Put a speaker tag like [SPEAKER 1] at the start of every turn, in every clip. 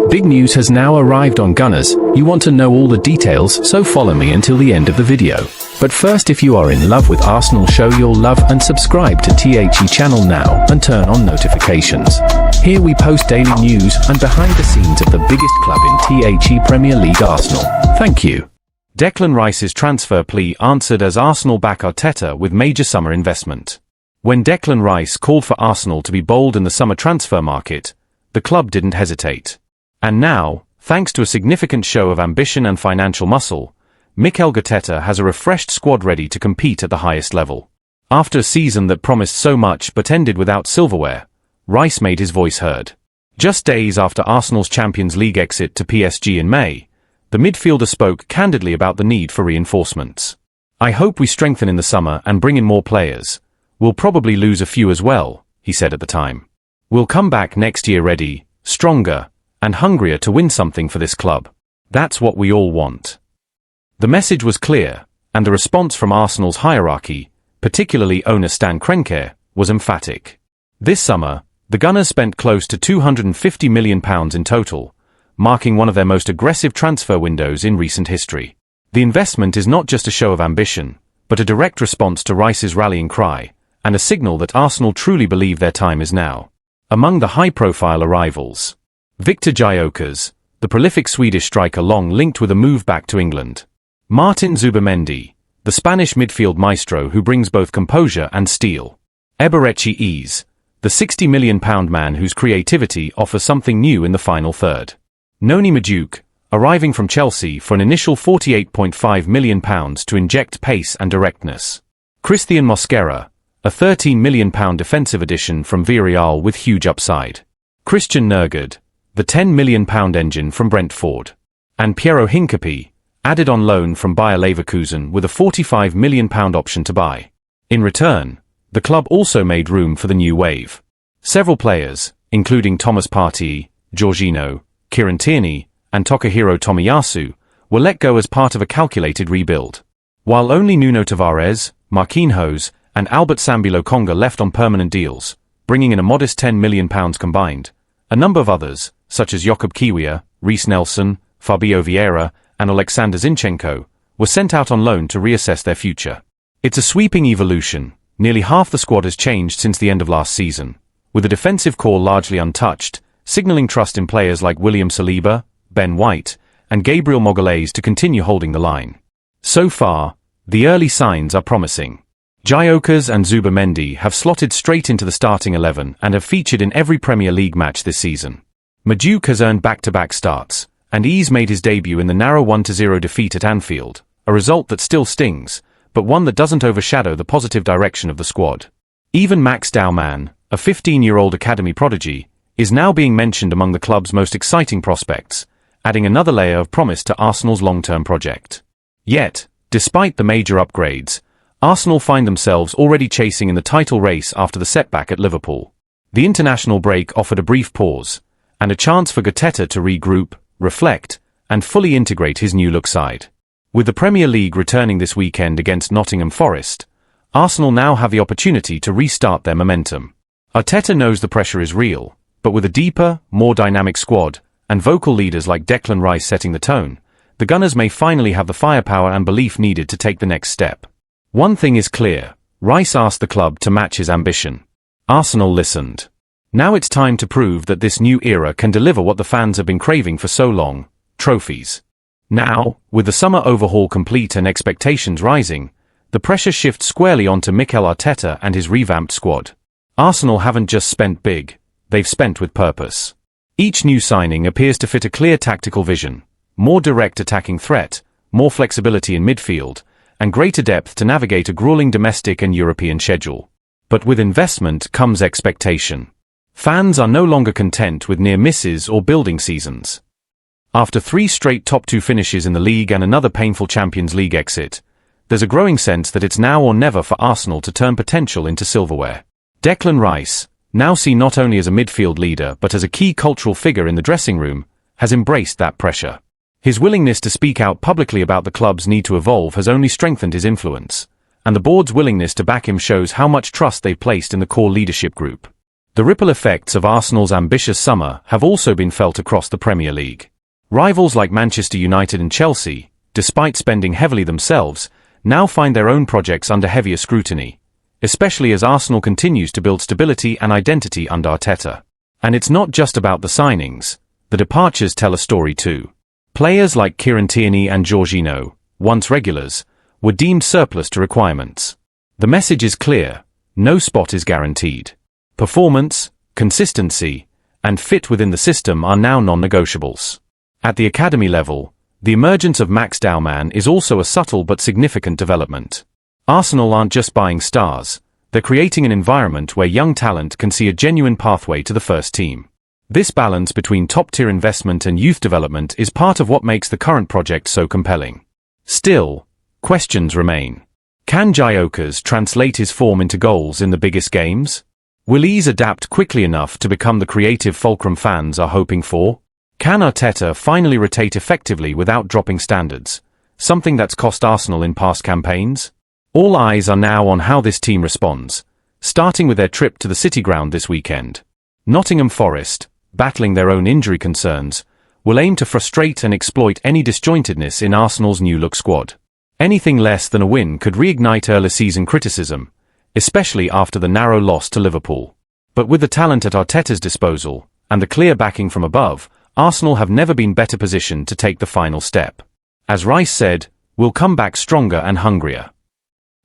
[SPEAKER 1] Big news has now arrived on Gunners. You want to know all the details, so follow me until the end of the video. But first, if you are in love with Arsenal, show your love and subscribe to THE channel now and turn on notifications. Here we post daily news and behind the scenes of the biggest club in THE Premier League, Arsenal. Thank you.
[SPEAKER 2] Declan Rice's transfer plea answered as Arsenal back Arteta with major summer investment. When Declan Rice called for Arsenal to be bold in the summer transfer market, the club didn't hesitate. And now, thanks to a significant show of ambition and financial muscle, Mikel Arteta has a refreshed squad ready to compete at the highest level. After a season that promised so much but ended without silverware, Rice made his voice heard. Just days after Arsenal's Champions League exit to PSG in May, the midfielder spoke candidly about the need for reinforcements. "I hope we strengthen in the summer and bring in more players. We'll probably lose a few as well," he said at the time. "We'll come back next year ready, stronger, and hungrier to win something for this club. That's what we all want." The message was clear, and the response from Arsenal's hierarchy, particularly owner Stan Kroenke, was emphatic. This summer, the Gunners spent close to £250 million in total, marking one of their most aggressive transfer windows in recent history. The investment is not just a show of ambition, but a direct response to Rice's rallying cry, and a signal that Arsenal truly believe their time is now. Among the high-profile arrivals, Viktor Gyökeres, the prolific Swedish striker long linked with a move back to England. Martin Zubimendi, the Spanish midfield maestro who brings both composure and steel. Eberechi Eze, the £60 million man whose creativity offers something new in the final third. Noni Madueke, arriving from Chelsea for an initial £48.5 million to inject pace and directness. Christian Mosquera, a £13 million defensive addition from Villarreal with huge upside. Christian Nørgaard, the £10 million engine from Brentford. And Piero Hincapié, added on loan from Bayer Leverkusen with a £45 million option to buy. In return, the club also made room for the new wave. Several players, including Thomas Partey, Jorginho, Kieran Tierney, and Takahiro Tomiyasu, were let go as part of a calculated rebuild. While only Nuno Tavares, Marquinhos, and Albert Sambi Lokonga left on permanent deals, bringing in a modest £10 million combined, a number of others, such as Jakub Kiwior, Reiss Nelson, Fabio Vieira, and Alexander Zinchenko, were sent out on loan to reassess their future. It's a sweeping evolution. Nearly half the squad has changed since the end of last season, with the defensive core largely untouched, signaling trust in players like William Saliba, Ben White, and Gabriel Magalhaes to continue holding the line. So far, the early signs are promising. Gyökeres and Zubimendi have slotted straight into the starting 11 and have featured in every Premier League match this season. Madueke has earned back-to-back starts, and Eze made his debut in the narrow 1-0 defeat at Anfield, a result that still stings, but one that doesn't overshadow the positive direction of the squad. Even Max Daumann, a 15-year-old academy prodigy, is now being mentioned among the club's most exciting prospects, adding another layer of promise to Arsenal's long-term project. Yet, despite the major upgrades, Arsenal find themselves already chasing in the title race after the setback at Liverpool. The international break offered a brief pause, and a chance for Arteta to regroup, reflect, and fully integrate his new-look side. With the Premier League returning this weekend against Nottingham Forest, Arsenal now have the opportunity to restart their momentum. Arteta knows the pressure is real, but with a deeper, more dynamic squad, and vocal leaders like Declan Rice setting the tone, the Gunners may finally have the firepower and belief needed to take the next step. One thing is clear: Rice asked the club to match his ambition. Arsenal listened. Now it's time to prove that this new era can deliver what the fans have been craving for so long: trophies. Now, with the summer overhaul complete and expectations rising, the pressure shifts squarely onto Mikel Arteta and his revamped squad. Arsenal haven't just spent big, they've spent with purpose. Each new signing appears to fit a clear tactical vision: more direct attacking threat, more flexibility in midfield, and greater depth to navigate a grueling domestic and European schedule. But with investment comes expectation. Fans are no longer content with near misses or building seasons. After 3 straight top 2 finishes in the league and another painful Champions League exit, there's a growing sense that it's now or never for Arsenal to turn potential into silverware. Declan Rice, now seen not only as a midfield leader but as a key cultural figure in the dressing room, has embraced that pressure. His willingness to speak out publicly about the club's need to evolve has only strengthened his influence, and the board's willingness to back him shows how much trust they've placed in the core leadership group. The ripple effects of Arsenal's ambitious summer have also been felt across the Premier League. Rivals like Manchester United and Chelsea, despite spending heavily themselves, now find their own projects under heavier scrutiny, especially as Arsenal continues to build stability and identity under Arteta. And it's not just about the signings, the departures tell a story too. Players like Kieran Tierney and Jorginho, once regulars, were deemed surplus to requirements. The message is clear: no spot is guaranteed. Performance, consistency, and fit within the system are now non-negotiables. At the academy level, the emergence of Max Daumann is also a subtle but significant development. Arsenal aren't just buying stars, they're creating an environment where young talent can see a genuine pathway to the first team. This balance between top-tier investment and youth development is part of what makes the current project so compelling. Still, questions remain. Can Gyökeres translate his form into goals in the biggest games? Will he adapt quickly enough to become the creative fulcrum fans are hoping for? Can Arteta finally rotate effectively without dropping standards, something that's cost Arsenal in past campaigns? All eyes are now on how this team responds, starting with their trip to the City Ground this weekend. Nottingham Forest, battling their own injury concerns, will aim to frustrate and exploit any disjointedness in Arsenal's new-look squad. Anything less than a win could reignite early season criticism, especially after the narrow loss to Liverpool. But with the talent at Arteta's disposal, and the clear backing from above, Arsenal have never been better positioned to take the final step. As Rice said, "We'll come back stronger and hungrier."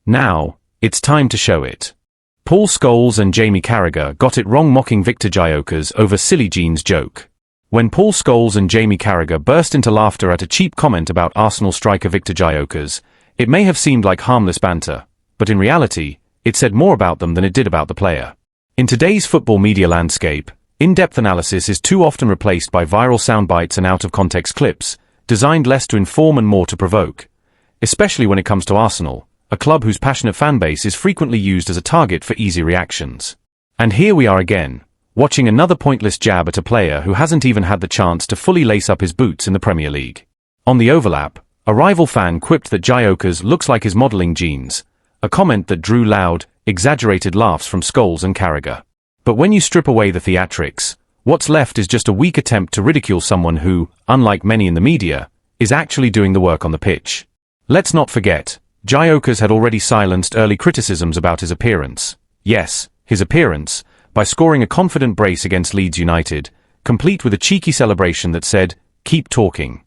[SPEAKER 2] Now, it's time to show it. Paul Scholes and Jamie Carragher got it wrong mocking Victor Gyökeres over silly jeans joke. When Paul Scholes and Jamie Carragher burst into laughter at a cheap comment about Arsenal striker Victor Gyökeres, it may have seemed like harmless banter, but in reality, it said more about them than it did about the player. In today's football media landscape, in-depth analysis is too often replaced by viral soundbites and out-of-context clips, designed less to inform and more to provoke. Especially when it comes to Arsenal, a club whose passionate fanbase is frequently used as a target for easy reactions. And here we are again, watching another pointless jab at a player who hasn't even had the chance to fully lace up his boots in the Premier League. On the overlap, a rival fan quipped that Gyökeres looks like his modelling jeans, a comment that drew loud, exaggerated laughs from Scholes and Carragher. But when you strip away the theatrics, what's left is just a weak attempt to ridicule someone who, unlike many in the media, is actually doing the work on the pitch. Let's not forget, Gyökeres had already silenced early criticisms about his appearance. Yes, his appearance, by scoring a confident brace against Leeds United, complete with a cheeky celebration that said, "Keep talking."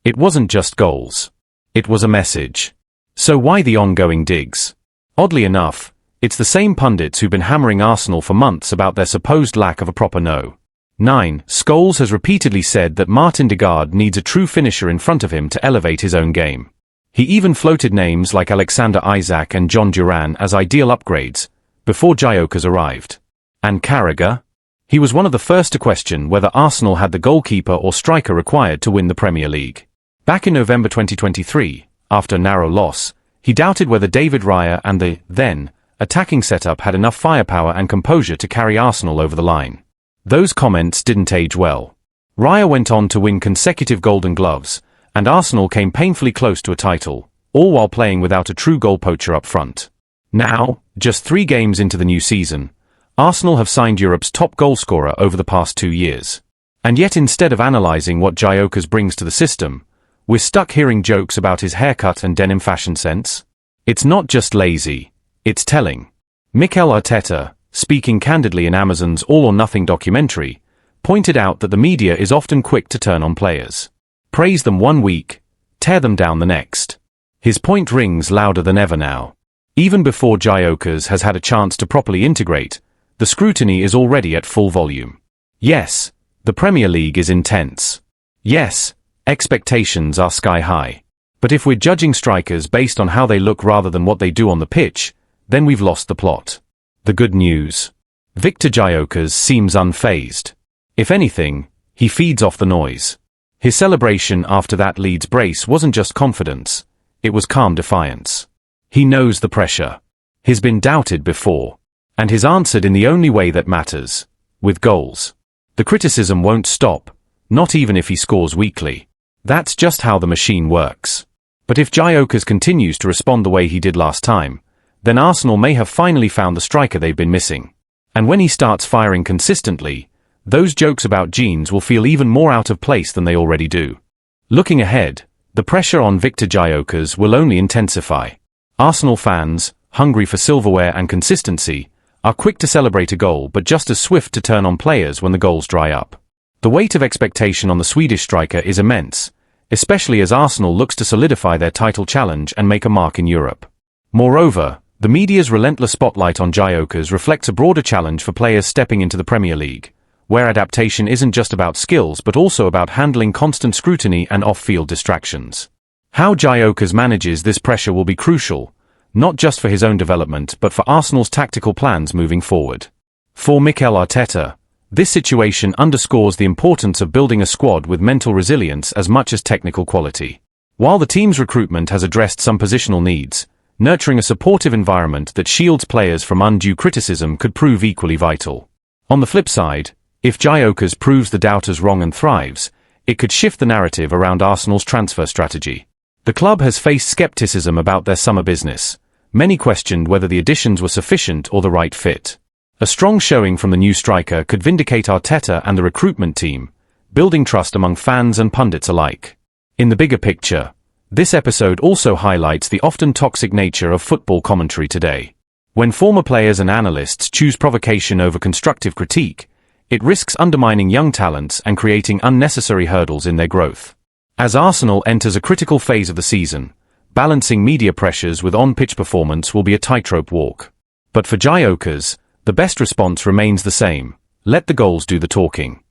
[SPEAKER 2] It wasn't just goals. It was a message. So why the ongoing digs? Oddly enough, it's the same pundits who've been hammering Arsenal for months about their supposed lack of a proper no. 9. Scholes has repeatedly said that Martin Degaard needs a true finisher in front of him to elevate his own game. He even floated names like Alexander Isak and John Duran as ideal upgrades, before Gyökeres arrived. And Carragher? He was one of the first to question whether Arsenal had the goalkeeper or striker required to win the Premier League. Back in November 2023, after a narrow loss, he doubted whether David Raya and the, then, attacking setup had enough firepower and composure to carry Arsenal over the line. Those comments didn't age well. Raya went on to win consecutive Golden Gloves, and Arsenal came painfully close to a title, all while playing without a true goal poacher up front. Now, just 3 games into the new season, Arsenal have signed Europe's top goalscorer over the past 2 years. And yet instead of analysing what Gyökeres brings to the system, we're stuck hearing jokes about his haircut and denim fashion sense. It's not just lazy, it's telling. Mikel Arteta, speaking candidly in Amazon's All or Nothing documentary, pointed out that the media is often quick to turn on players. Praise them one week, tear them down the next. His point rings louder than ever now. Even before Gyökeres has had a chance to properly integrate, the scrutiny is already at full volume. Yes, the Premier League is intense. Yes, expectations are sky high. But if we're judging strikers based on how they look rather than what they do on the pitch, then we've lost the plot. The good news. Victor Gyökeres seems unfazed. If anything, he feeds off the noise. His celebration after that Leeds brace wasn't just confidence, it was calm defiance. He knows the pressure. He's been doubted before. And he's answered in the only way that matters, with goals. The criticism won't stop, not even if he scores weekly. That's just how the machine works. But if Gyökeres continues to respond the way he did last time, then Arsenal may have finally found the striker they've been missing. And when he starts firing consistently, those jokes about genes will feel even more out of place than they already do. Looking ahead, the pressure on Viktor Gyökeres will only intensify. Arsenal fans, hungry for silverware and consistency, are quick to celebrate a goal but just as swift to turn on players when the goals dry up. The weight of expectation on the Swedish striker is immense, especially as Arsenal looks to solidify their title challenge and make a mark in Europe. Moreover, the media's relentless spotlight on Gyökeres reflects a broader challenge for players stepping into the Premier League, where adaptation isn't just about skills but also about handling constant scrutiny and off-field distractions. How Gyökeres manages this pressure will be crucial, not just for his own development but for Arsenal's tactical plans moving forward. For Mikel Arteta, this situation underscores the importance of building a squad with mental resilience as much as technical quality. While the team's recruitment has addressed some positional needs, nurturing a supportive environment that shields players from undue criticism could prove equally vital. On the flip side, if Gyökeres proves the doubters wrong and thrives, it could shift the narrative around Arsenal's transfer strategy. The club has faced skepticism about their summer business. Many questioned whether the additions were sufficient or the right fit. A strong showing from the new striker could vindicate Arteta and the recruitment team, building trust among fans and pundits alike. In the bigger picture, this episode also highlights the often toxic nature of football commentary today. When former players and analysts choose provocation over constructive critique, it risks undermining young talents and creating unnecessary hurdles in their growth. As Arsenal enters a critical phase of the season, balancing media pressures with on-pitch performance will be a tightrope walk. But for Gyökeres, the best response remains the same: let the goals do the talking.